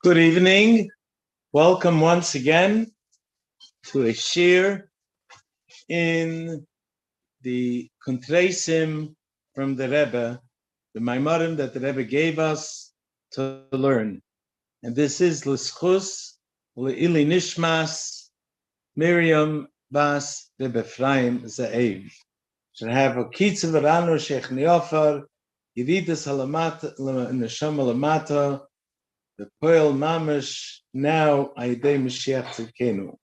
Good evening. Welcome once again to a shir in the Kuntres from the Rebbe, the Maamer that the Rebbe gave us to learn. And this is L'schus Le'ili Nishmas Miriam Bas Rebbe Ephraim Za'ev. Should have a kitzav rano Sheikh Niofar, Yiridas Halamata, Neshama Lamata, the Poel Mamish, now Aidei Mashiach Tzidkenu.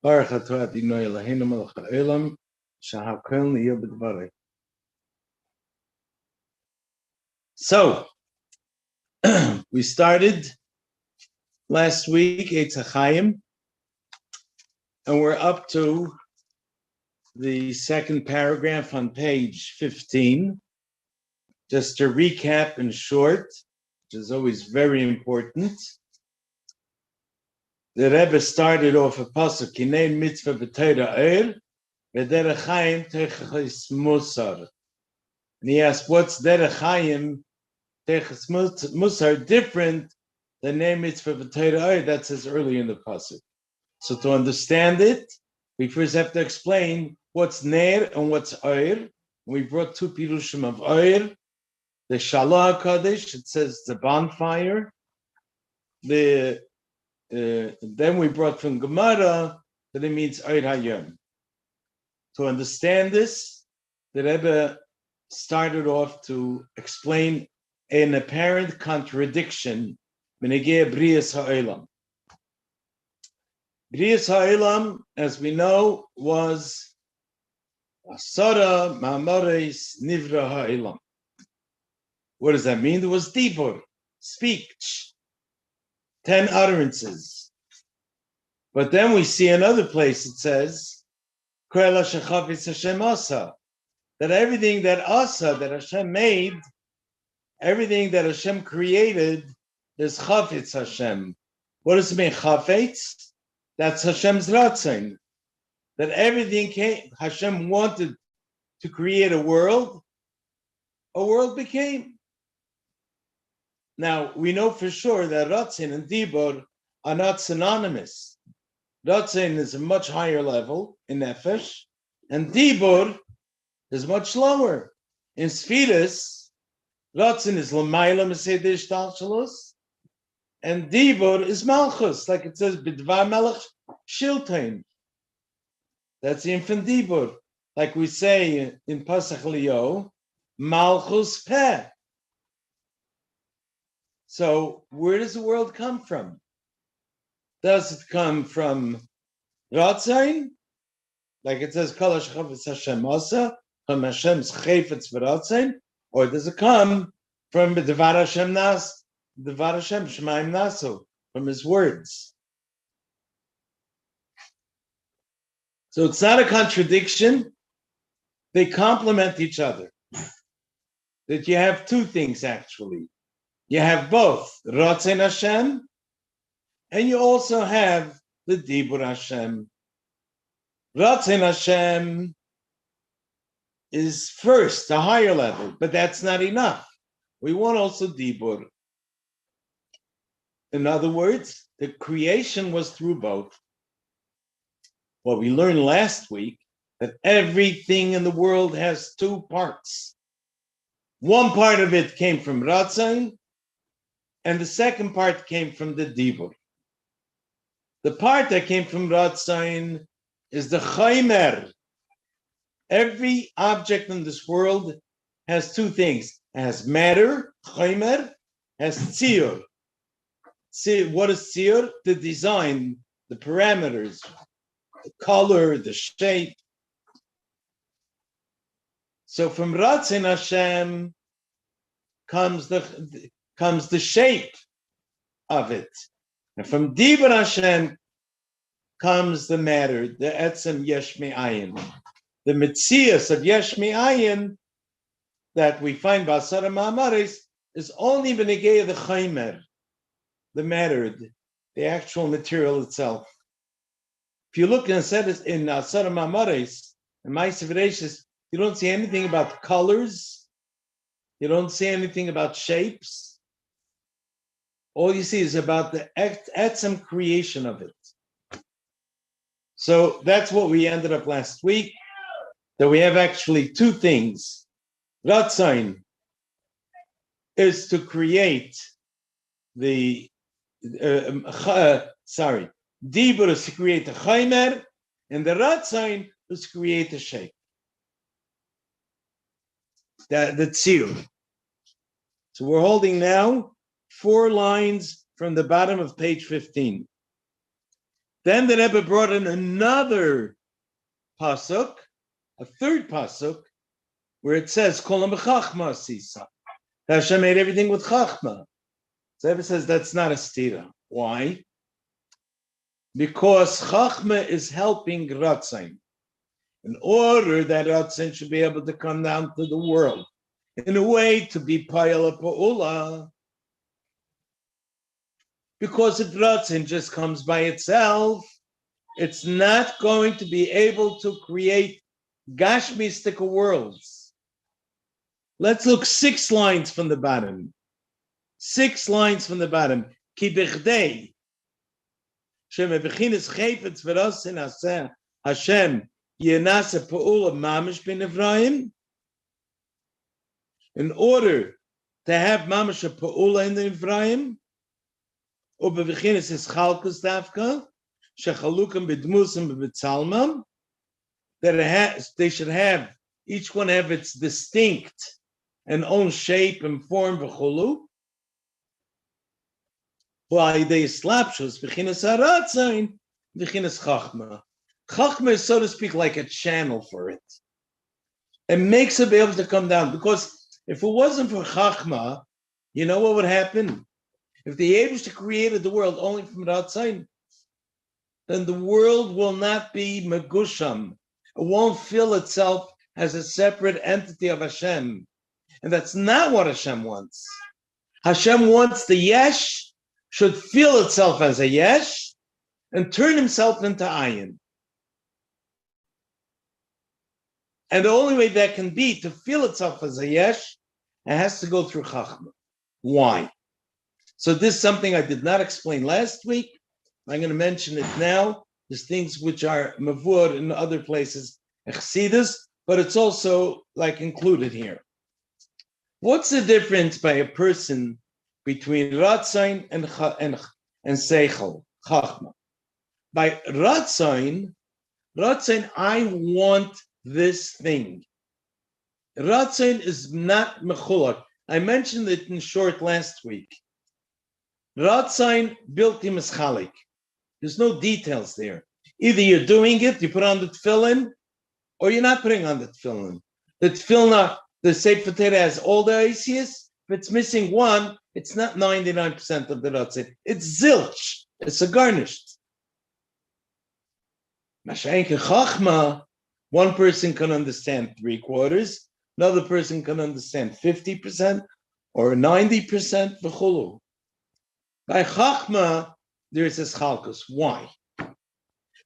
Baruch atah Adonai Eloheinu melech ha'olam, shehakol niyeh b'dvarei. So, we started last week, Eitz HaChaim, and we're up to the second paragraph on page 15. Just to recap in short, which is always very important. The Rebbe started off a pasuk, Kinei mitzvah b'Torah oir, v'derech Chaim teches musar. And he asked, what's derech Chaim teches musar different than nei mitzvah b'Torah oir? That says early in the pasuk. So to understand it, we first have to explain what's ner and what's oir. We brought two pirushim of oir. The Shalah Kadesh, it says the bonfire. Then we brought from Gemara that it means Oir Hayom. To understand this, the Rebbe started off to explain an apparent contradiction. Menegeh Brias Ha'olam. Brias Ha'olam, as we know, was Asara Ma'amares Nivra Ha'olam. What does that mean? There was dibur, speech, 10 utterances. But then we see another place it says, that everything that asa, that Hashem made, everything that Hashem created is chafetz Hashem. What does it mean, chafetz? That's Hashem's ratzon. That everything Hashem wanted to create a world became. Now, we know for sure that Ratzin and Dibur are not synonymous. Ratzin is a much higher level in Nefesh, and Dibur is much lower. In Sfiris, Ratzin is L'mayla Mesedish Talshalos, and Dibur is Malchus, like it says, Bidvar Melech Shiltain. That's the infant Dibur. Like we say in Pasach Leo, Malchus Peh. So where does the world come from? Does it come from Ratzain? Like it says, Kol HaShechavitz Hashem Asa, from Hashem's Chayfetz V'Ratzain? Or does it come from the Devar Hashem Nas, Devar Hashem Shemaim Naso, from his words? So it's not a contradiction. They complement each other. That you have two things actually. You have both Ratzin Hashem, and you also have the Dibur Hashem. Ratzin Hashem is first, the higher level, but that's not enough. We want also Dibur. In other words, the creation was through both. What we learned last week, that everything in the world has two parts. One part of it came from Ratzin, and the second part came from the Dibur. The part that came from Ratzin is the Chaimer. Every object in this world has two things. It has matter, Chaimer, has Tzir. What is Tzir? The design, the parameters, the color, the shape. So from Ratzin Hashem comes the shape of it. And from Dibur Hashem comes the matter, the Etzem Yesh Me'ayin. The Metzias of Yesh Me'ayin that we find B'Asara Ma'amaris is only B'negei the Chaimer, the matter, the actual material itself. If you look and said it in Asara Ma'amaris, in Ma'aseh V'Reishis, you don't see anything about colors, You don't see anything about shapes. All you see is about the etzem creation of it. So that's what we ended up last week, that we have actually two things. Ratzon is to create the, Dibur is to create the Chaimer, and the Ratzon is to create the shape. The tzir. So we're holding now 4 lines from the bottom of page 15. Then the Rebbe brought in another pasuk, a third pasuk, where it says, Kolam b'chachma sisa. Hashem made everything with chachma. So Rebbe says that's not a stira. Why? Because chachma is helping Ratzon. In order that Ratzon should be able to come down to the world in a way to be payala pa'ula. Because if Ratzon just comes by itself, it's not going to be able to create gashmistic worlds. Let's look 6 lines from the bottom. 6 lines from the bottom. Ki bichdei shemebechinas chayfetz v'rasin aseh Hashem yenase pa'ula mamish bin Ephraim. In order to have mamish a pa'ula in the Ephraim, ubebechinas is chalkus dafka shechalukim b'dmusim b'tzalmam, that they should have, each one have its distinct and own shape and form v'chulu. Why they slapshus b'chinas haratzon b'chinas chachma. Chachma is, so to speak, like a channel for it. It makes it be able to come down. Because if it wasn't for chachma, you know what would happen? If the Eibishter created the world only from Ratzon, then the world will not be megusham. It won't feel itself as a separate entity of Hashem. And that's not what Hashem wants. Hashem wants the yesh should feel itself as a yesh and turn himself into ayin. And the only way that can be to feel itself as a yesh, it has to go through chachma. Why? So this is something I did not explain last week. I'm going to mention it now. There's things which are mavur in other places, echsidus, but it's also like included here. What's the difference by a person between Ratzon and Seichel, Chachma? By Ratzon, I want this thing. Ratzon is not mechulak. I mentioned it in short last week. Ratzon built him as chalik. There's no details there. Either you're doing it, you put on the tefillin, or you're not putting on the tefillin. The tefillin, the Sefer Torah has all the Isius. If it's missing one, it's not 99% of the Ratzon. It's zilch. It's a garnished. Masha'enke Chachma, one person can understand 3/4, another person can understand 50% or 90%. V'chulu. By Chachma, there is a chalkus. Why?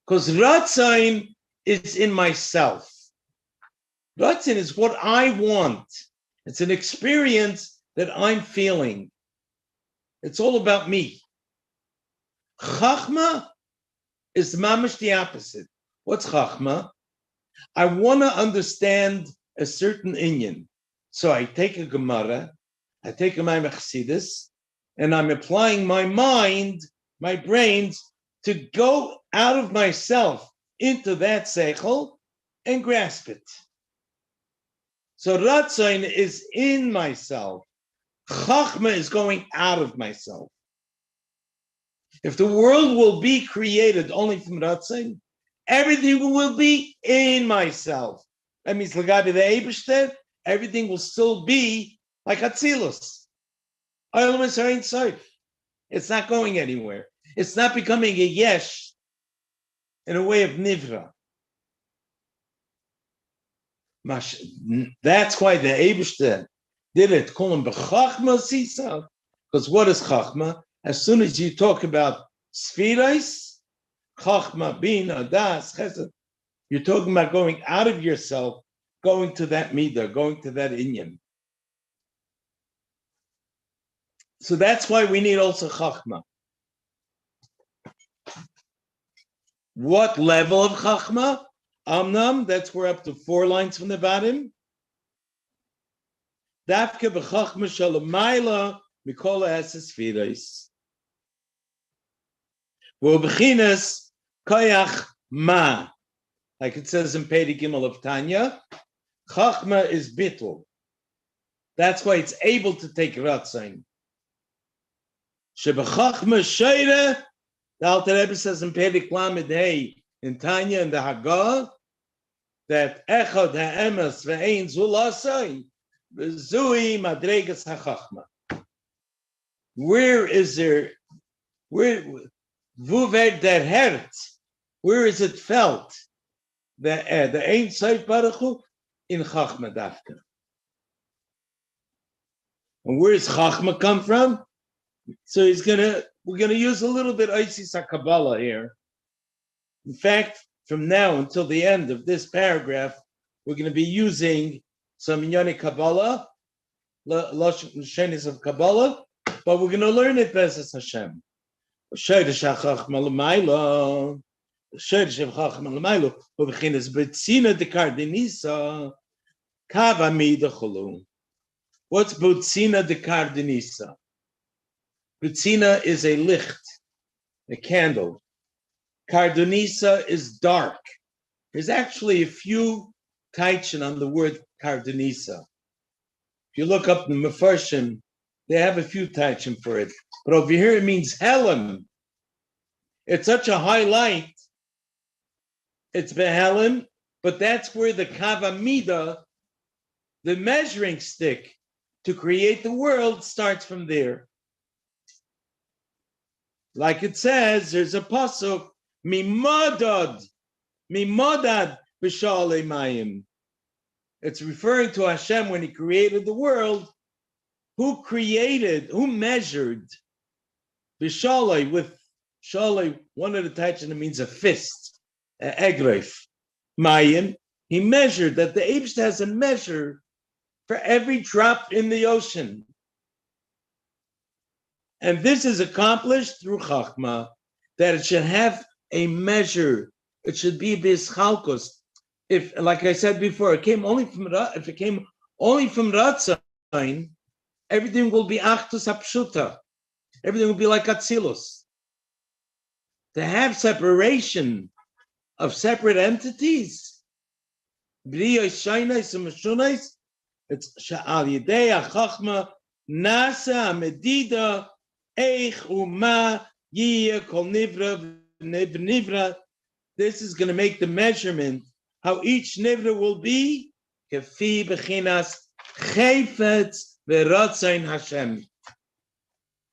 Because Ratzon is in myself. Ratzon is what I want. It's an experience that I'm feeling. It's all about me. Chachma is mamish the opposite. What's Chachma? I want to understand a certain inyan. So I take a Gemara, I take a Maamer Chassidus, and I'm applying my mind, my brains, to go out of myself into that seichel and grasp it. So Ratzon is in myself. Chachma is going out of myself. If the world will be created only from Ratzon, everything will be in myself. That means Lagabi the Eibishter, everything will still be like Atzilus. It's not going anywhere. It's not becoming a yesh in a way of nivra. That's why the Eibishter did it. Call him b'chachma sisa. Because what is chachma? As soon as you talk about spherais, chachma, bina, das, chesed, you're talking about going out of yourself, going to that midah, going to that inyan. So that's why we need also Chachma. What level of Chachma? Amnam, that's we're up to 4 lines from the bottom. Dafke b'Chachma shalamayla mikola esesfirais. V'b'chinas koyach ma. Like it says in Peri Gimel of Tanya, Chachma is bittul. That's why it's able to take Ratzain. Shebechachma sheire, the Alter Rebbe says in Peri Lamed Hey in Tanya and the Haggadah that Echad ha'emes ve'ein zulasai v'zui madregas ha'chachma. Where is there? Where? Wo wird der Herz? Where is it felt? The Ein Sof Baruch Hu in Chachma Dafka. And where does Chachma come from? So we're gonna use a little bit Isis HaKabbalah here. In fact, from now until the end of this paragraph, we're going to be using some Inyani Kabbalah, Lashonis of Kabbalah, but we're going to learn it B'ezras Hashem. Shoydesh HaChachma L'maylo, Shoydesh HaChachma L'maylo, U'v'chinas B'tzina D'Kardinisa, Kav Amida Cholu. What's B'tzina D'Kardinisa? B'tzina is a licht, a candle. Kardinisa is dark. There's actually a few taichin on the word Kardinisa. If you look up the Mefarshim, they have a few taichin for it. But over here it means Helen. It's such a high light. It's Behelen, but that's where the Kavamida, the measuring stick to create the world, starts from there. Like it says, there's a pasuk, Mimodad b'shalei mayim. It's referring to Hashem when He created the world. Who measured b'shalei with shalei? One of the titles means a fist, egref mayim. He measured that the Eibst has a measure for every drop in the ocean, and this is accomplished through Chachma, that it should have a measure. It should be bischalkos. If, like I said before, if it came only from Ratzain, everything will be achtus hapshuta. Everything will be like Atzilus. To have separation of separate entities, it's sha'al yidei ha'chachma nasa medida eich uma yiyeh kol nivra. This is going to make the measurement how each nivra will be kefi bechinas chayfetz ve'ratzain Hashem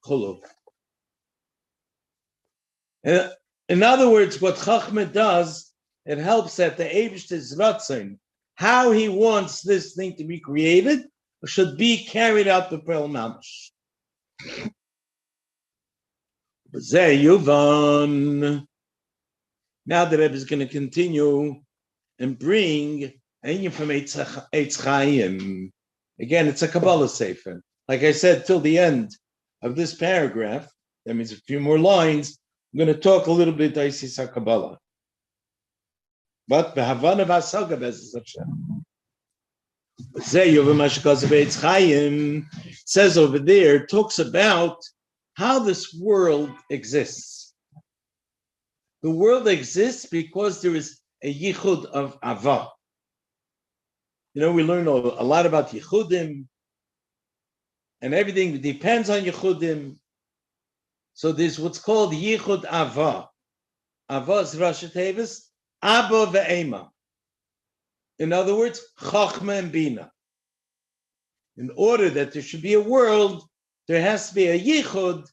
chulu. In other words, what Chachma does, it helps that the Eibishter's ratzain, how he wants this thing to be created, should be carried out the Pearl Mamash. Now the Rebbe is going to continue and bring Enya from Eitz Chaim. Again, it's a Kabbalah Sefer. Like I said, till the end of this paragraph, that means a few more lines, I'm going to talk a little bit Isis HaKabbalah. But B'Havana V'Asaga B'Ezras Hashem. It says over there, talks about how this world exists. The world exists because there is a yichud of Ava. You know, we learn a lot about yichudim, and everything depends on yichudim. So there's what's called yichud Ava. Ava is Rashi Tevis, Abba ve'ema. In other words, Chachma and Bina. In order that there should be a world, there has to be a yichud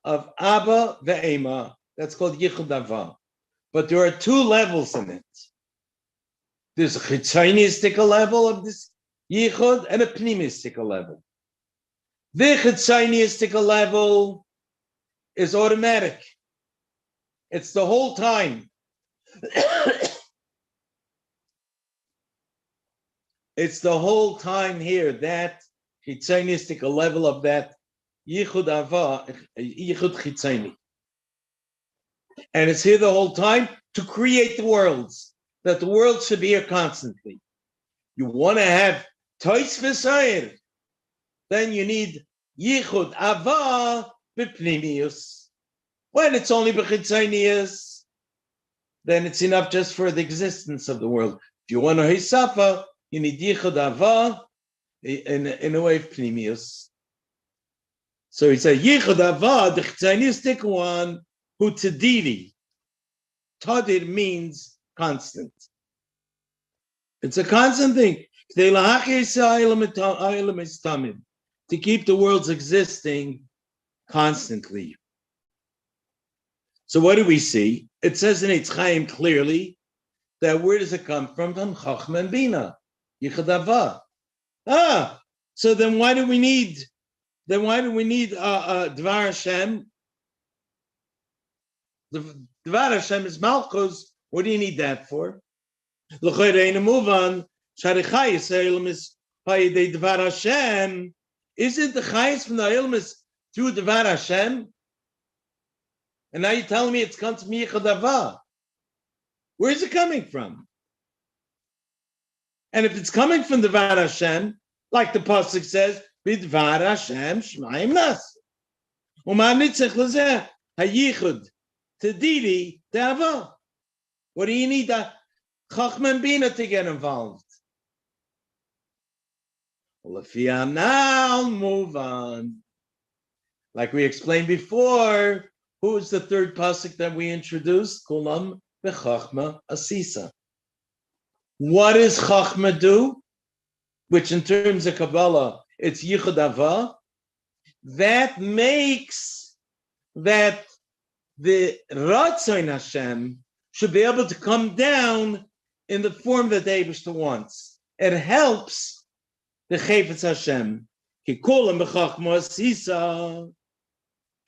of Abba ve'ema. That's called yichud Ava. But there are two levels in it. There's a chitzonistic level of this yichud and a pnimistic level. The chitzonistic level is automatic. It's the whole time. It's the whole time here, that chitzonistic level of that Yichud Ava, Yichud Chitzoni. And it's here the whole time to create the worlds, that the world should be here constantly. You want to have Tois V'Soyer, then you need Yichud Ava B'Pnimius. When it's only B'Chitzonius, then it's enough just for the existence of the world. If you want to Hisafa, you need Yichud Ava in a way of Pnimius. So he said, Yichud Ava, the Chitzoniistic one, who Tadiri. Tadir means constant. It's a constant thing. To keep the worlds existing constantly. So what do we see? It says in Eitz Chaim clearly that where does it come from? From Chachma and Bina. Yichud Ava. So then why do we need Dvar Hashem? The Dvar Hashem is Malchus. What do you need that for? L'choyre in a move on. Sharichai Yisraelim is Hayidei Dvar Hashem. Isn't the Chayis from the Ilmis through Dvar Hashem? And now you're telling me it's come to Yichud Ava. Where is it coming from? And if it's coming from Dvar Hashem, like the pasuk says, B'Dvar Hashem Shemaim Nas. U'ma nitzech l'zeh hayichud tadiri de'ava. What do you need that Chachma and Bina to get involved? Well, if you are now move on. Like we explained before, who is the third pasuk that we introduced? Kulam v'Chachma Asisa. What does Chachma do? Which in terms of Kabbalah, it's Yichud Ava. That makes that the Ratzon Hashem should be able to come down in the form that the Eibishter wants. It helps the Chayfetz Hashem. Ki kulam b'Chachma Asisa.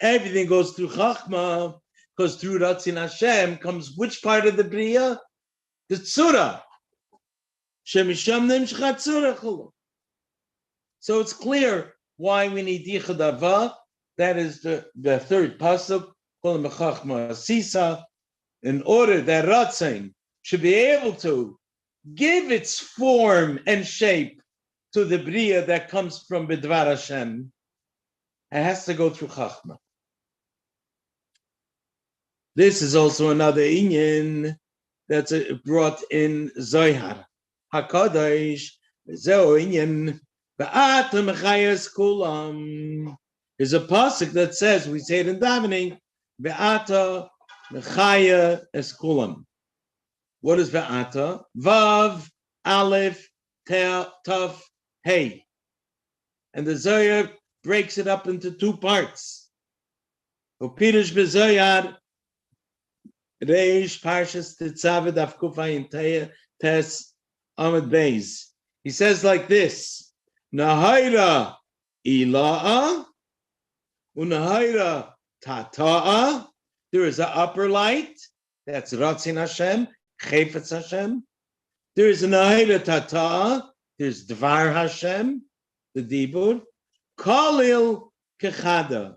Everything goes through Chachma, because through Ratzon Hashem comes which part of the Bria? The Tzura. So it's clear why we need Yichud Ava. That is the third pasuk, in order that Ratzon should be able to give its form and shape to the Bria that comes from B'Dvar Hashem. It has to go through Chachma. This is also another inyan that's brought in Zohar. HaKadosh, Zeo Inyan, Ba'ata Mechayas Kulam. There's a pasuk that says, we say it in davening, Ba'ata Mechaya Es Kulam. What is Ba'ata? Vav, Aleph, Tav, Hey. And the Zohar breaks it up into two parts. Upirish B'Zohar, Reish, Parshas, Tetzaveh, Daf Kufayin, Tes, Ahmed Beis. He says like this: Nahayra ila'a, unahayra tata'a. There is an upper light, that's Ratzon Hashem, Chayfetz Hashem. There is an nahayra tata'a, there's Dvar Hashem, the Dibur. Kalil kechada.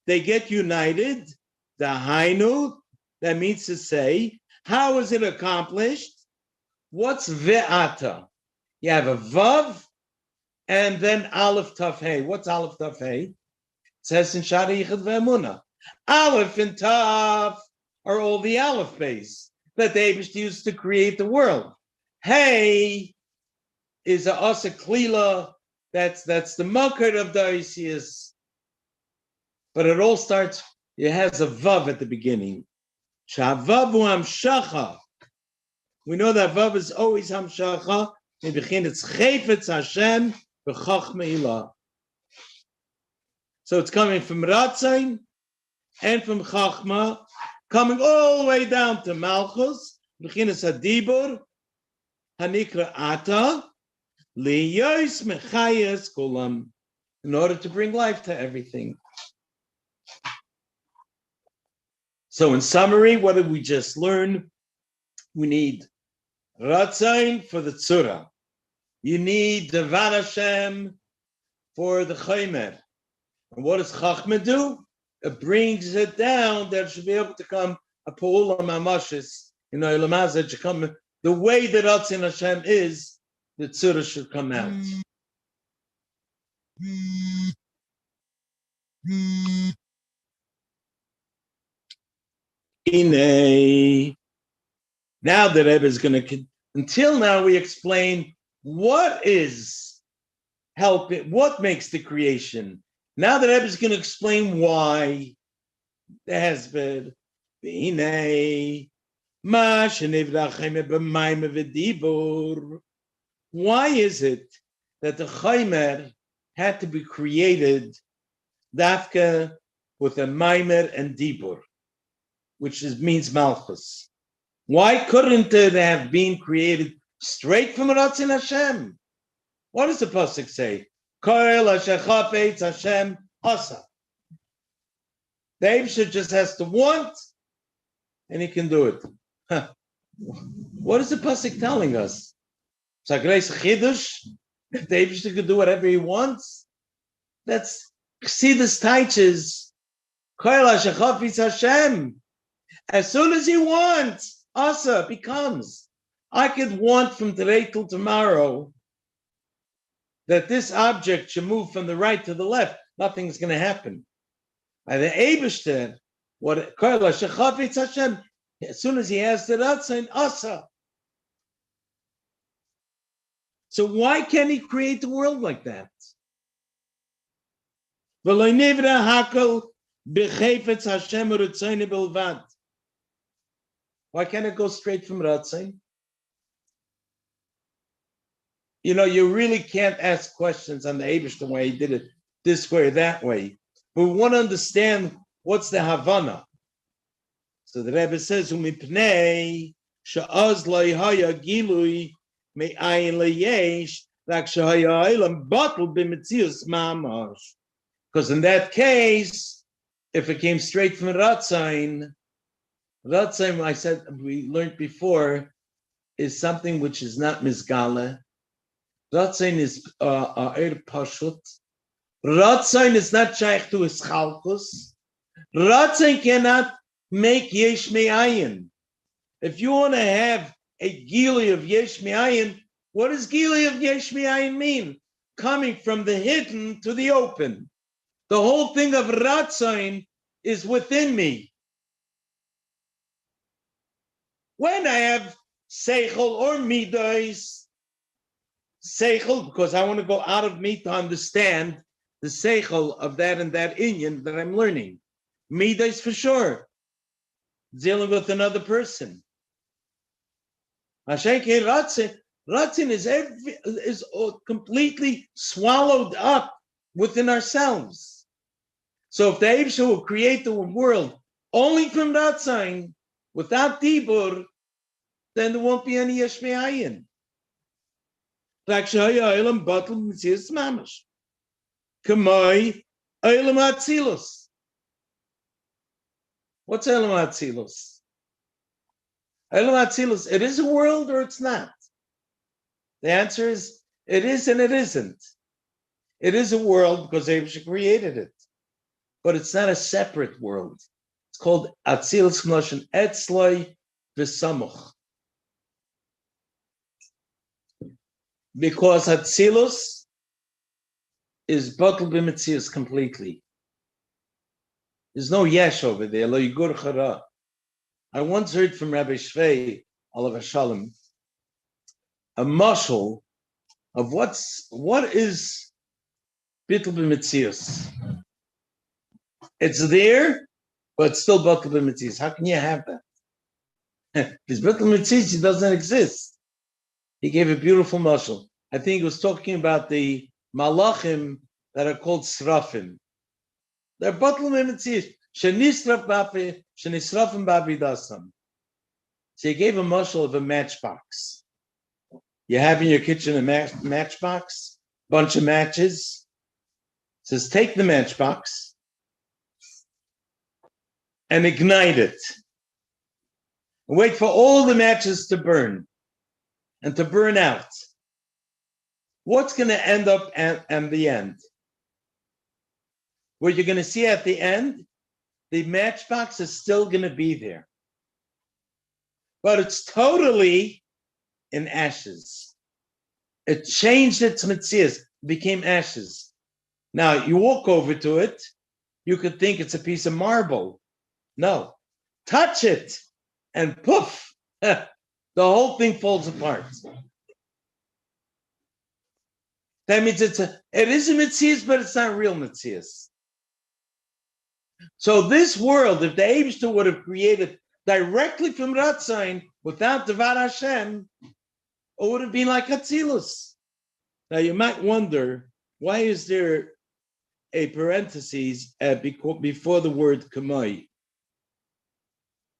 They get united. The Hainu, that means to say, how is it accomplished? What's ve'ata? You have a vav and then aleph taf hey. What's aleph taf hey? It says in Shari Yichud ve'emunah. Aleph and taf are all the aleph base that the Eibush used to create the world. Hey is a asa klila. That's the makar of the Oisius. But it all starts. It has a vav at the beginning. Shavavu hamshacha. We know that vav is always hamshacha. In begin it's chayfetz Hashem v'chachma ilah. So it's coming from Ratzon and from chachma, coming all the way down to Malchus. Begin it's hadibur hanikra ata liyos mechayes kulam, in order to bring life to everything. So in summary, what did we just learn? We need Ratzon for the Tzura. You need Dvar Hashem for the Chomer. And what does Chachma do? It brings it down that it should be able to come a Pa'ula Mamashis, Ilamazah should come the way that Ratzon Hashem is, the Tzura should come out. Now the Rebbe is going to, until now we explain what is helping, what makes the creation. Now the Rebbe is going to explain why there has been. Why is it that the Chaim had to be created dafka with a Maamer and Dibur, which means Malchus? Why couldn't it have been created straight from Ratzon Hashem? What does the pasuk say? Koel asher Chof Eitz Hashem asa. The Eibusher just has to want, and he can do it. What is the pasuk telling us? Sagreis Chidush. The Eibusher can do whatever he wants. That's Chassidus teaches. Koel asher Chof Eitz Hashem. As soon as he wants, asa becomes. I could want from today till tomorrow that this object should move from the right to the left. Nothing's going to happen. By the Eibusher, what Koel asher Chof Eitz Hashem, as soon as he has the Ratzon, asa. So why can't he create the world like that? V'lo nivra hakol b'chefetz Hashem u'ritzono bilvad. Why can't it go straight from Ratzon? You really can't ask questions on the Eibusher way he did it this way or that way. But we want to understand what's the Havana. So the Rebbe says, "Umipnei she'az lo haya gilui me'ayin leyesh rak shehaya olam batel b'metzius mamash." Because in that case, if it came straight from Ratzon, I said we learned before, is something which is not mizgala. Ratzon is pashut. Ratzon is not shaykh to ischalkus. Ratzon cannot make yesh me'ayin. If you want to have a gili of yesh me'ayin, what does gili of yesh me'ayin mean? Coming from the hidden to the open. The whole thing of Ratzon is within me. When I have seichel or midos, seichel, because I want to go out of me to understand the seichel of that and that inyan that I'm learning. Midos for sure. Dealing with another person. Ratzon is completely swallowed up within ourselves. So if the Eibusher will create the world only from Ratzon, without Dibur, then there won't be any yesh me'ayin. Rak shehaya olam batel b'metzius mamash. Kamoi olam ha'atzilus. What's Olam Atzilus? Olam Atzilus, it is a world or it's not? The answer is, it is and it isn't. It is a world because Eibusher created it. But it's not a separate world. It's called Atzilus Moshen Etzloi V'Samuch. Because Atzilus is Batel B'Metzius completely. There's no yesh over there. Lo yigur chara. I once heard from Rabbi Shvei, Alav Shalom, a mashal of what is bittul b'metzius. It's there, but it's still bittul b'metzius. How can you have that? Because bittul b'metzius, it doesn't exist. He gave a beautiful mashal. I think he was talking about the malachim that are called srafim. They're batel b'metzius. Shenisraf shenisrafim b'avidasam. So he gave a mashal of a matchbox. You have in your kitchen a matchbox, bunch of matches. It says take the matchbox and ignite it. And wait for all the matches to burn and to burn out. What's going to end up at the end? what you're going to see at the end, the matchbox is still going to be there. But it's totally in ashes. It changed its metzias, became ashes. Now, you walk over to it, you could think it's a piece of marble. No. Touch it, and poof, the whole thing falls apart. That means it is a metzias, but it's not real metzias. So this world, if the Eibishter would have created directly from Ratzain, without Devar Hashem, it would have been like Atzilus. Now you might wonder, why is there a parenthesis before the word Kamai?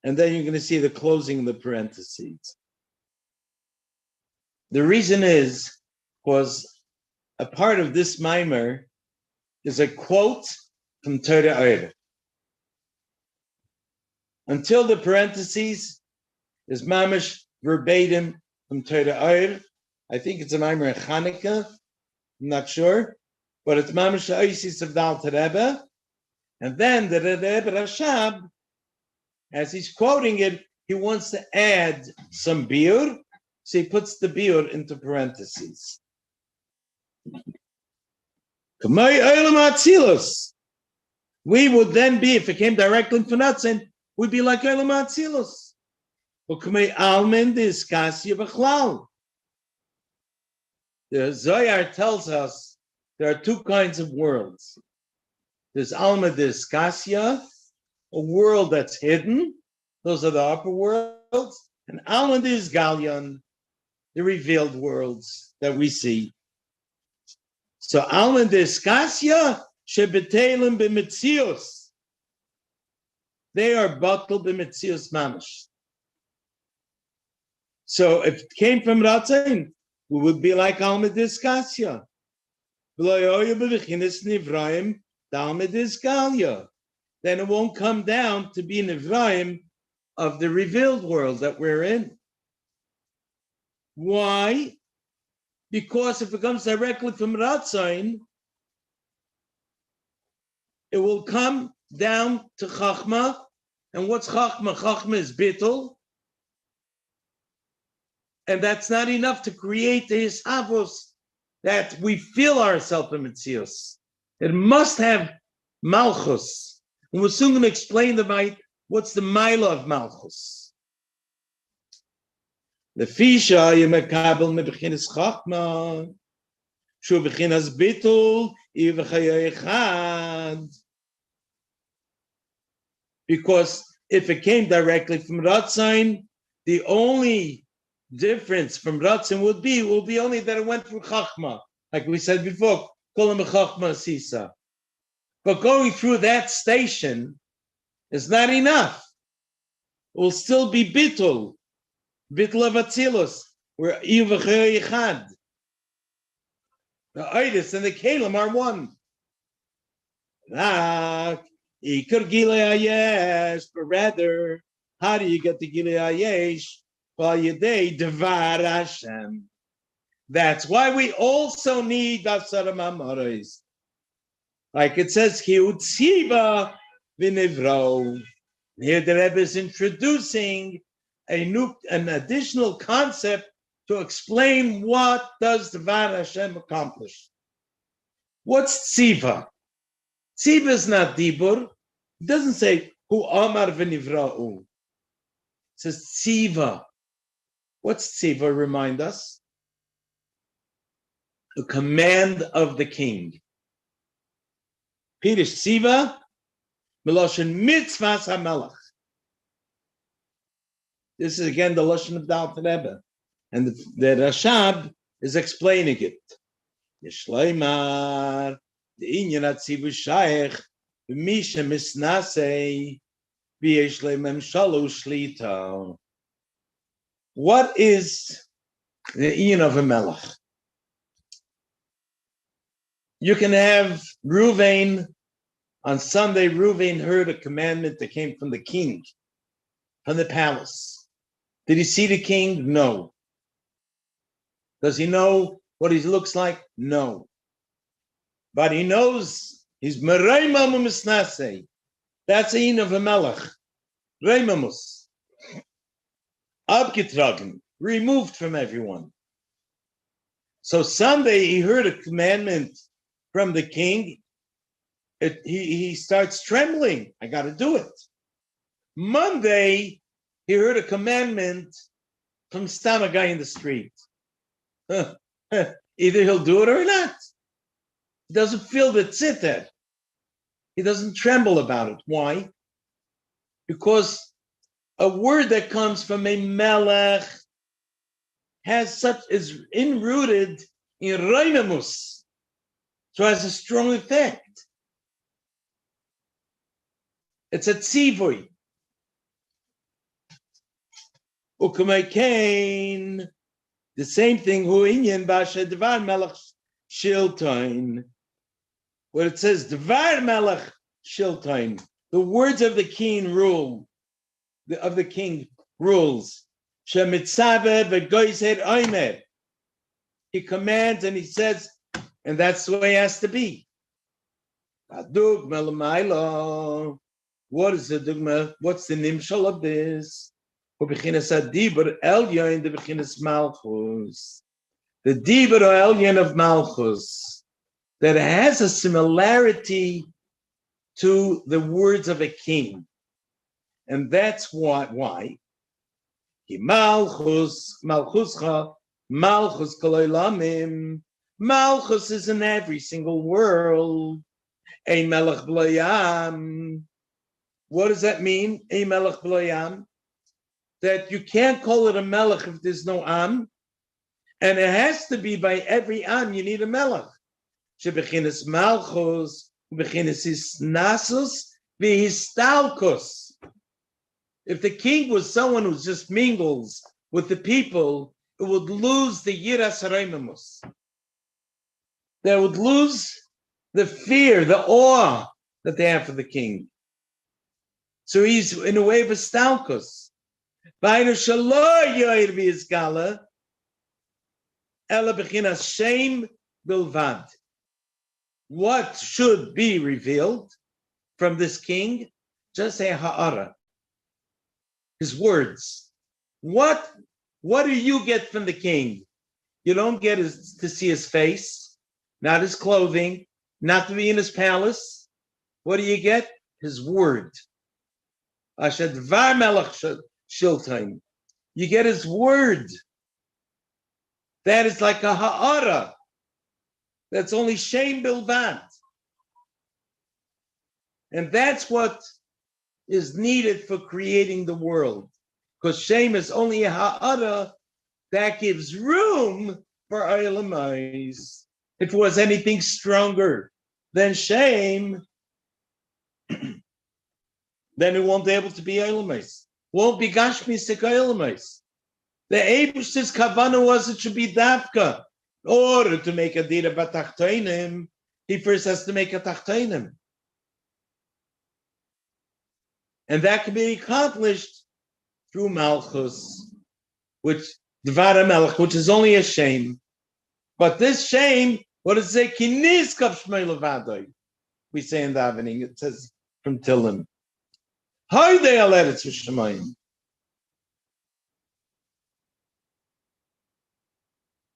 And then you're going to see the closing of the parentheses. The reason is because a part of this Maamer is a quote from Torah Eir. Until the parentheses is mamish verbatim from Torah Eir. I think it's a Maamer in Chanukah. I'm not sure, but it's mamish Eisis of Dal Rebbe. And then the Rebbe Rashab, as he's quoting it, he wants to add some biur, so he puts the biur into parentheses. We would then be, if it came directly from Natzin, we'd be like Eilam Atzilus. The Zohar tells us there are two kinds of worlds. There's Alma Diskasya, a world that's hidden. Those are the upper worlds. And Alma Disgalyan, the revealed worlds that we see. So Alma Diskasya, Shebetelim b'Metzius. They are batal b'Metzius mamash. So if it came from Ratzain, we would be like Alma Diskasya. Then it won't come down to be Nivraim of the revealed world that we're in. Why? Because if it comes directly from Ratzain, it will come down to Chachma. And what's Chachma? Chachma is Bittul. And that's not enough to create the Hishavos that we feel ourselves in Metzius. It must have Malchus. And we're soon going to explain what's the Maila of Malchus. The Fisha Yemekabel Mebechinas Chachma, Shu Bechinas Bittul, Ivachayechad. Because if it came directly from Ratzain, the only difference from Ratzain will be only that it went through Chachma, like we said before, Kolam Chachma Sisa. But going through that station is not enough. It will still be Bittul of Atzilus, where Yichad. The Eitz and the Kalim are one. Ikar Gilei Hayesh, but rather, how do you get the Gilei Hayesh? Yedei Devar Hashem. That's why we also need Dasara Mamoros. Like it says, Ki Utziva V'Nivro. Here the Rebbe is introducing an additional concept to explain what does Devar Hashem accomplish. What's Tziva? Tziva is not Dibur. It doesn't say Hu Amar V'Nivra'u. It says Tziva. What's Tziva? Remind us. The command of the king. Pirish Tziva, Meloshen Mitzvahs HaMelech. This is again the Lashon of Dal Rebbe. And the Rashab is explaining it. Yeshleimar, the Inyan HaTzivu Shaykh, V'misha Misnasei, V'yeshleimem Shalosh Shlita. What is the Inyan of a Melech? You can have Ruvain. On Sunday, Ruvain heard a commandment that came from the king, from the palace. Did he see the king? No. Does he know what he looks like? No. But he knows He's Meraymamus Nase. That's a yin of a melech. Reimamus. Abgetragen. Removed from everyone. So Sunday he heard a commandment from the king. He starts trembling. I got to do it. Monday he heard a commandment from Stam, a guy in the street. Either he'll do it or not. He doesn't feel the tzither. He doesn't tremble about it. Why? Because a word that comes from a melech is enrooted in reimamus, so has a strong effect. It's a tzivui. U'kumaykein, the same thing. Hu inyan b'asher devar melech shiltain. Where it says devar melech shiltain, the words of the king rule, of the king rules. Shemitzave v'goyzer oimer. He commands and he says, and that's the way it has to be. Adug melamaylo. What is the dogma? What's the nimshal of this? U'bechinas adibur elyon the bechinas malchus. The dibur elyon of malchus that has a similarity to the words of a king, and that's why. Malchus kolei lamim. Malchus is in every single world. A melech b'loyam. What does that mean? A melech b'loyam. That you can't call it a melech if there's no am, and it has to be by every am. You need a melech. Shebechinas malchus, bechinas hisnasus, v'histalkus. If the king was someone who just mingles with the people, it would lose the yiras reimamus. They would lose the fear, the awe that they have for the king. So he's in a way of a stalkus. What should be revealed from this king? Just a ha'ara. His words. What do you get from the king? You don't get to see his face, not his clothing, not to be in his palace. What do you get? His word. You get his word. That is like a ha'ara. That's only shame bilvad. And that's what is needed for creating the world. Because shame is only a ha'ara that gives room for olamais. If it was anything stronger than shame, then it won't be able to be olamais. Won't be gashmisik olamais. The Eibish's kavana was it should be dafka. In order to make a dira batachtoinim, he first has to make a tachtoinim. And that can be accomplished through Malchus, which Dvara Melech, which is only a shame. But this shame, what does it say? Kinis kav shmei levadoi. We say in the davening, it says from Tillim. Haydei al eretz v'shamayim.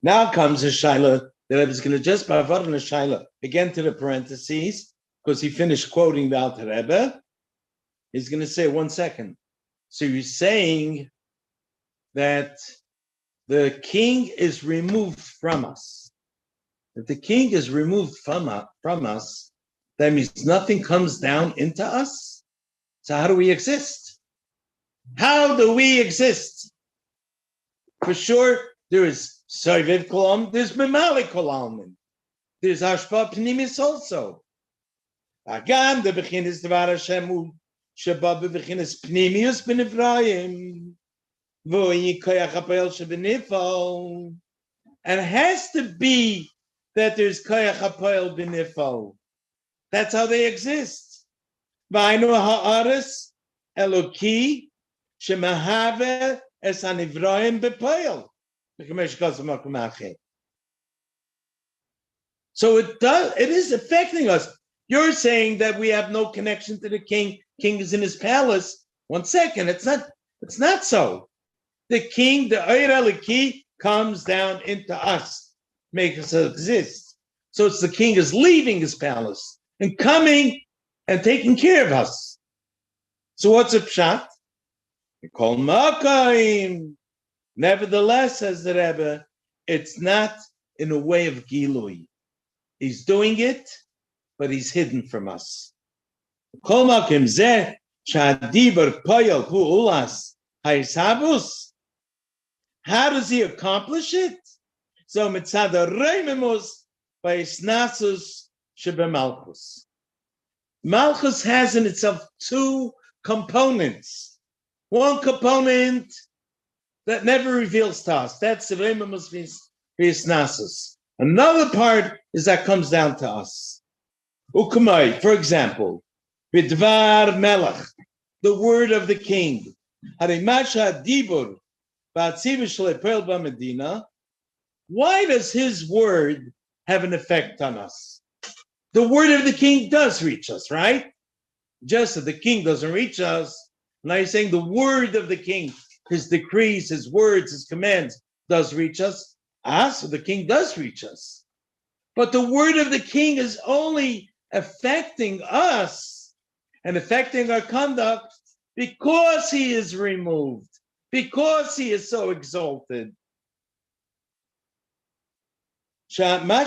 Now comes a shaila that I was going to just bavor in a shaila again to the parentheses because he finished quoting the Alter Rebbe. He's going to say 1 second. So you're saying that the king is removed from us. If the king is removed from us, that means nothing comes down into us. So how do we exist? How do we exist? For sure, there is Soviet Kolam, there's Memali Kolam, there's Hashpa Pnimis also. Agam, the Bechin is Dvar Hashem. Shabbat bechinas pnimius benivraim, voyi koyach hapayel shebenifal, and it has to be that there's koyach hapayel benifal. That's how they exist. V'ainu ha'aretz eloki shemahave es hanivraim bepayel. So it is affecting us. You're saying that we have no connection to the king. King is in his palace. 1 second, it's not so. The king, the Eir Eliki, comes down into us, makes us exist. So it's the king is leaving his palace and coming and taking care of us. So what's a pshat? We call HaChaim. Nevertheless, says the Rebbe, it's not in a way of gilui. He's doing it, but he's hidden from us. Kol makim zeh shadibar poyel hu ulas haisabus. How does he accomplish it? So mitzad reimemus by isnasus shebemalchus. Malchus has in itself two components. One component that never reveals to us. That's the reimemus v'isnasus. Another part is that comes down to us. Ukamai, for example, bidvar melech, the word of the king. Harimasha dibur. Why does his word have an effect on us? The word of the king does reach us, right? Just that the king doesn't reach us. Now you're saying the word of the king, his decrees, his words, his commands, does reach us. So the king does reach us. But the word of the king is only affecting us and affecting our conduct because he is removed. Because he is so exalted. So when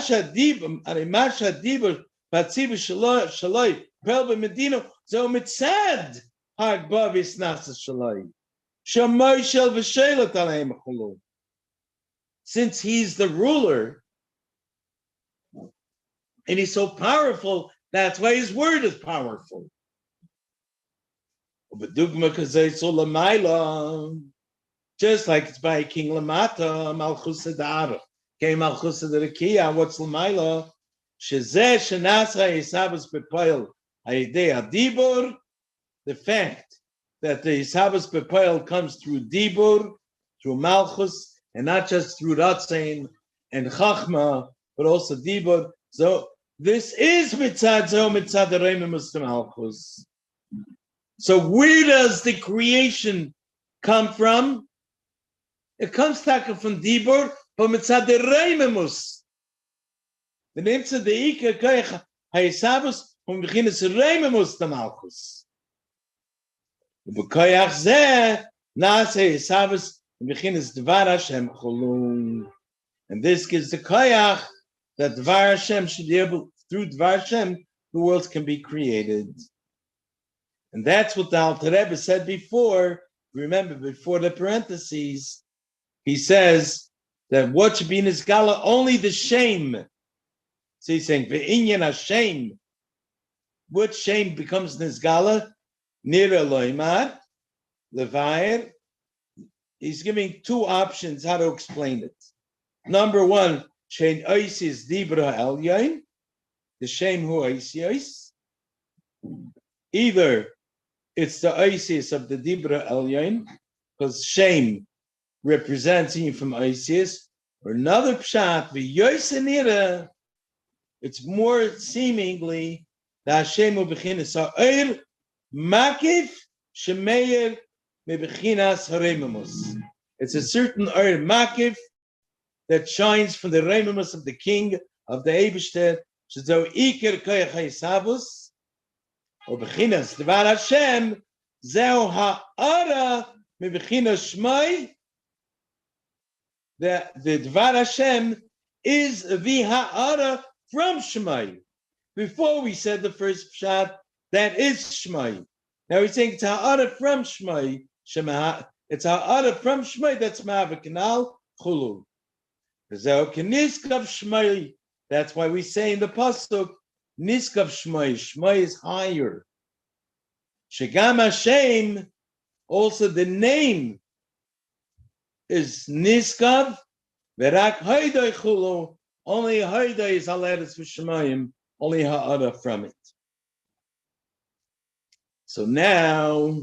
since he's the ruler and he's so powerful, that's why his word is powerful. Just like it's by King Lamata, Malchus Adara. Okay, Malchus Adarakia, what's Lamaila? Shezeh Shenasa Yisabas Bepoil Aidea Dibur. The fact that the Yisabas Bepoil comes through Dibur, through Malchus, and not just through Ratzain and Chachma, but also Dibur. So this is Mitzad the Reimemus to Malchus. So where does the creation come from? It comes from Dibur, but mitzad the reimemus. The name of the Ika Koyach Hayisabus from beginnes reimemus the Malchus. The Koyach Zeh Nas Hayisabus from beginnes Dvar Hashem Cholum. And this gives the Koyach that Dvar Hashem should be able, through Dvar Hashem, the world can be created. And that's what the Alter Rebbe said before. Remember, before the parentheses, he says that what should be in his gala, only the shame. So he's saying, Ve'inyan HaShem. What shame becomes in his gala? Nira loimar, levair. He's giving two options how to explain it. Number one, shein oisis dibra elyain, the shame hu oisios. Either it's the oisis of the dibra elyain, because shame represents him from Isis, or another pshat, v'yosenira, it's more seemingly that Hashem u'bechinas ha'oir makif shemeir mebechinas harememus. It's a certain oir makif that shines from the rememus of the king of the Eibishter, shezo iker koyach ha'isabus, or bechinas devar Hashem, zeu ha'ara mebechinas shmai. The Dvar Hashem is the ha'ara from Shmai. Before we said the first pshat, that is Shmai. Now he's saying it's ha'ara from Shmai. It's ha'ara from Shmai, that's ma'avakanal chulu. Shmai. That's why we say in the pasuk, niskav Shmai. Shmai is higher. Shegam Hashem, also the name is Niskav, Verak Haidai Chulu, only Haidai is Haladas V'Shemayim, only Ha'ara from it. So now,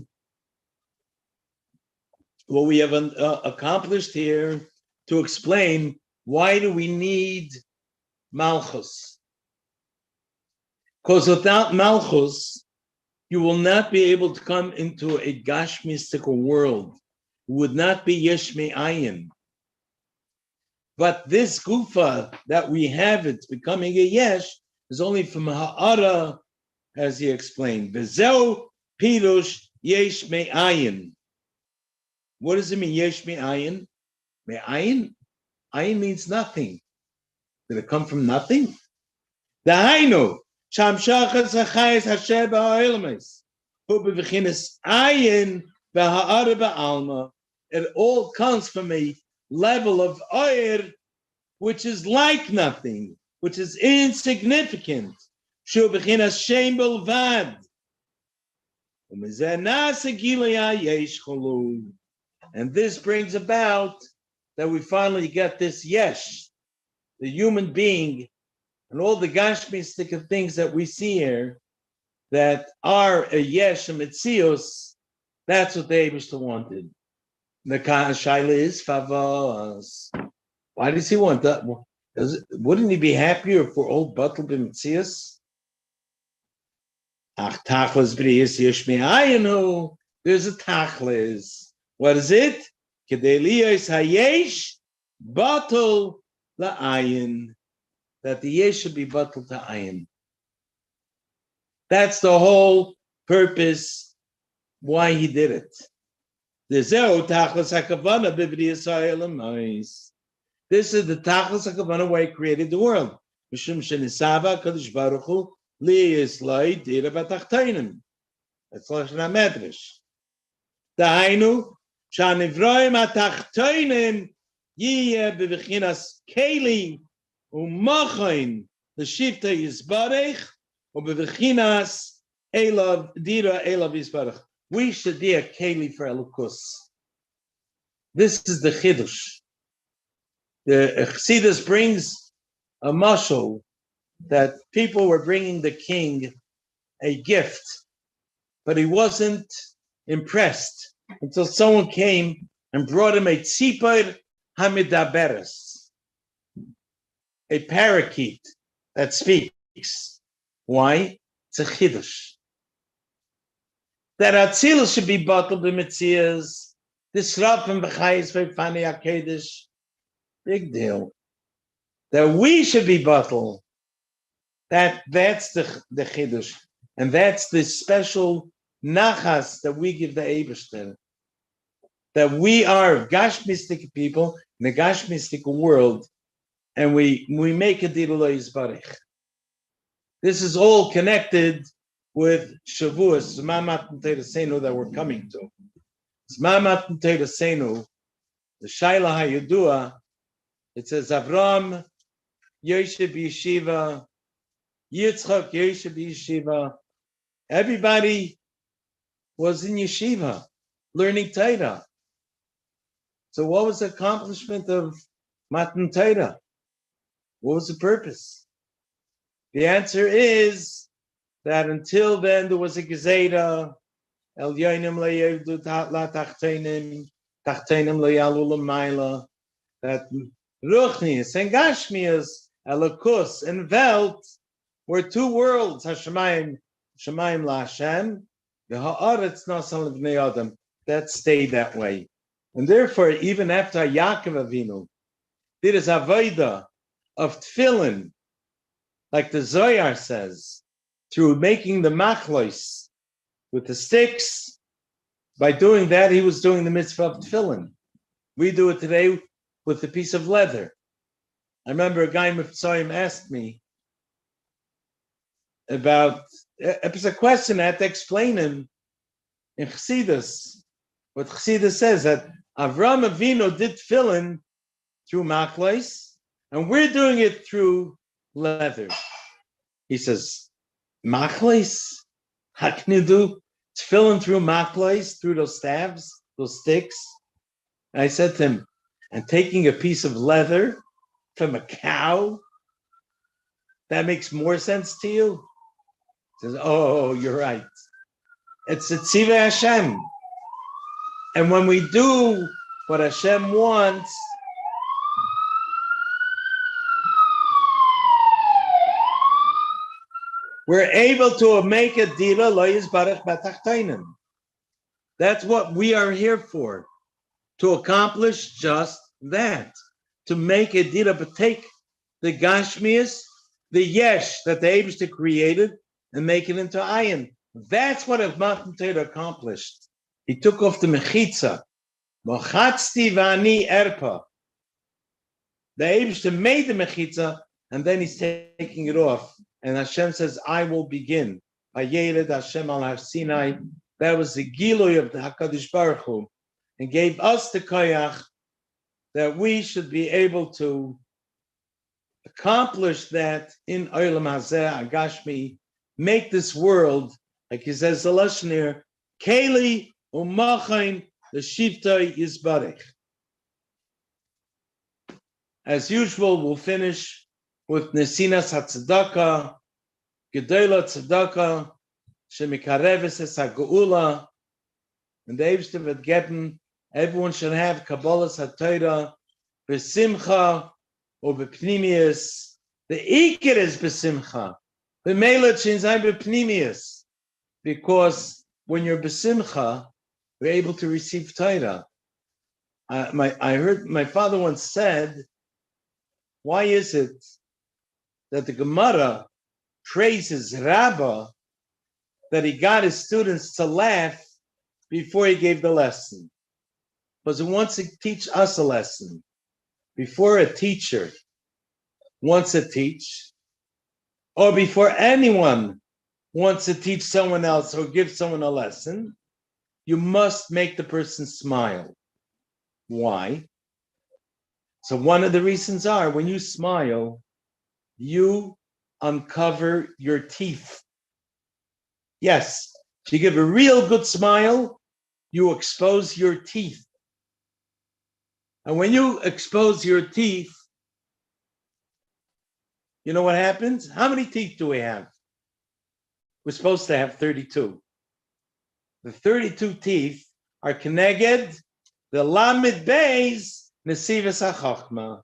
what we have accomplished here to explain why do we need Malchus? Because without Malchus, you will not be able to come into a Gashmistical world. You would not be Yesh Me'ayin. But this Gufa that we have, it's becoming a Yesh, is only from Ha'ara, as he explained. V'zeu Pirush Yesh Me'ayin. What does it mean, Yesh Me'ayin? Me'ayin? Ayin means nothing. Did it come from nothing? Dahainu, Sham Shachas HaChayes Hashem Ba'oilmes, Hu B'V'chinas Ayin B'Ha'ara Ba'alma. It all comes from a level of oir, which is like nothing, which is insignificant. Shu B'chinas Shem B'Lvad. And this brings about that we finally get this yesh, the human being, and all the gashmistic things that we see here that are a yesh, a metzios. That's what the Eibishter wanted. The shaila is favos. Why does he want that? Wouldn't he be happier if we're all bottled in metzios? Ach tachlis b'riyas yesh me'ayinu. There's a tachlis. What is it? Kedeliyos hayesh batul la'ayin. That the yesh should be batul to ayin. That's the whole purpose why he did it. This is the tachlis hakavana why he created the world. Mishum shenisava kadosh baruch hu liyislai dira b'tachteinim. That's lashon hamedrash. Dahainu shanivroim atachteinim yiyeh b'v'chinas keli u'machain l'shivta yisbarech u'b'v'chinas elav dira elav yisbarech. We should be a keli for elukus. This is the chidush. The Chassidus brings a mashal that people were bringing the king a gift, but he wasn't impressed until someone came and brought him a tzipor hamidaberes, a parakeet that speaks. Why? It's a chidush. That Atzilus should be bottled in Metzias, this Rafim B'chayis V'Fani HaKedesh, big deal. That we should be bottled, that's the Chidush. And that's the special nachas that we give the Eibishter. That we are Gashmistic people in the Gashmistic world, and we make a Dirullah Yisbarech. This is all connected with Shavuos, Zmamat Teresenu that we're coming to. Zmamat Teresenu, the Shaila HaYudua, it says Avram Yoshev Yeshiva, Yitzchak Yoshev Yeshiva. Everybody was in yeshiva, learning Torah. So what was the accomplishment of Matan Torah? What was the purpose? The answer is that until then there was a gezeda, El Yoinim Le'yevdu La Tachteinim, Tachteinim Le'yalu L'mayla, that Ruchnius and Gashmias, Elokus and Welt were two worlds, HaShamayim, Shamayim LaHashem, the Ha'aretz Nasal B'nei Adam, that stayed that way. And therefore, even after Yaakov Avinu did his avodah of tefillin, like the Zohar says, through making the machlois with the sticks, by doing that, he was doing the mitzvah of tefillin. We do it today with a piece of leather. I remember a guy in Mitzrayim asked me about, it was a question I had to explain him in Chassidus. What Chassidus says that Avram Avinu did tefillin through machlois, and we're doing it through leather. He says, machlois? How can you do tefillin through machlois, through those staves, those sticks? And I said to him, and taking a piece of leather from a cow, that makes more sense to you? He says, oh, you're right. It's a tzivah Hashem. And when we do what Hashem wants, we're able to make a dira lo yizbarach b'tachtonim. That's what we are here for, to accomplish just that, to make a dira, but take the gashmias, the yesh that the Eibishter created, and make it into ayin. That's what Matan Torah accomplished. He took off the mechitza. Mochatzti v'ani erpa. The Eibishter made the mechitza, and then he's taking it off. And Hashem says, I will begin. Vayered Hashem al Har Sinai. That was the gilui of the HaKadosh Baruch Hu, and gave us the koyach that we should be able to accomplish that in Olam Hazeh Agashmi, make this world, like he says, the Lashonir, Keli u'machain l'shivtoi yizbarech. As usual, we'll finish with Nesinas HaTzedakah, Gedola Tzedakah, Shemikareves Es HaGeula, and the Eibishter had gotten, everyone should have Kabbalas HaTorah, B'simcha, or B'pnimius. The Iker is B'simcha. The Mela Chin Zayin B'pnimius. Because when you're B'simcha, you're able to receive Torah. I heard my father once said, why is it that the Gemara praises Rabbi that he got his students to laugh before he gave the lesson? Because he wants to teach us a lesson. Before a teacher wants to teach, or before anyone wants to teach someone else or give someone a lesson, you must make the person smile. Why? So one of the reasons are, when you smile, you uncover your teeth. Yes, if you give a real good smile, you expose your teeth. And when you expose your teeth, you know what happens? How many teeth do we have? We're supposed to have 32. The 32 teeth are keneged the lamed beis nesivas hachachma.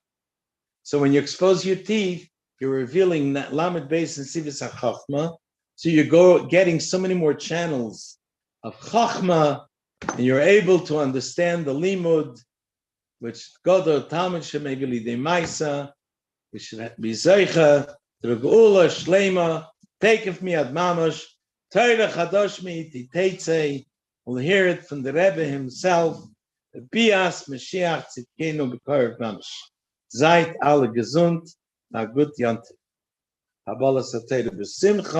So when you expose your teeth, you're revealing that lamed beis nesivas hachachma. So you're getting so many more channels of chachma, and you're able to understand the limud, which Godo Talmud Shemegeli de Maisa, which should be Zeicha, Dragula, Shlema, taketh me ad Mamash, Torah Chadosh mi Titeitzei. We'll hear it from the Rebbe himself. Bias Mashiach Tzidkenu B'Korev Mamash. Zayt alle gesund, na gut Yontif. Kabbalas HaTorah b'simcha.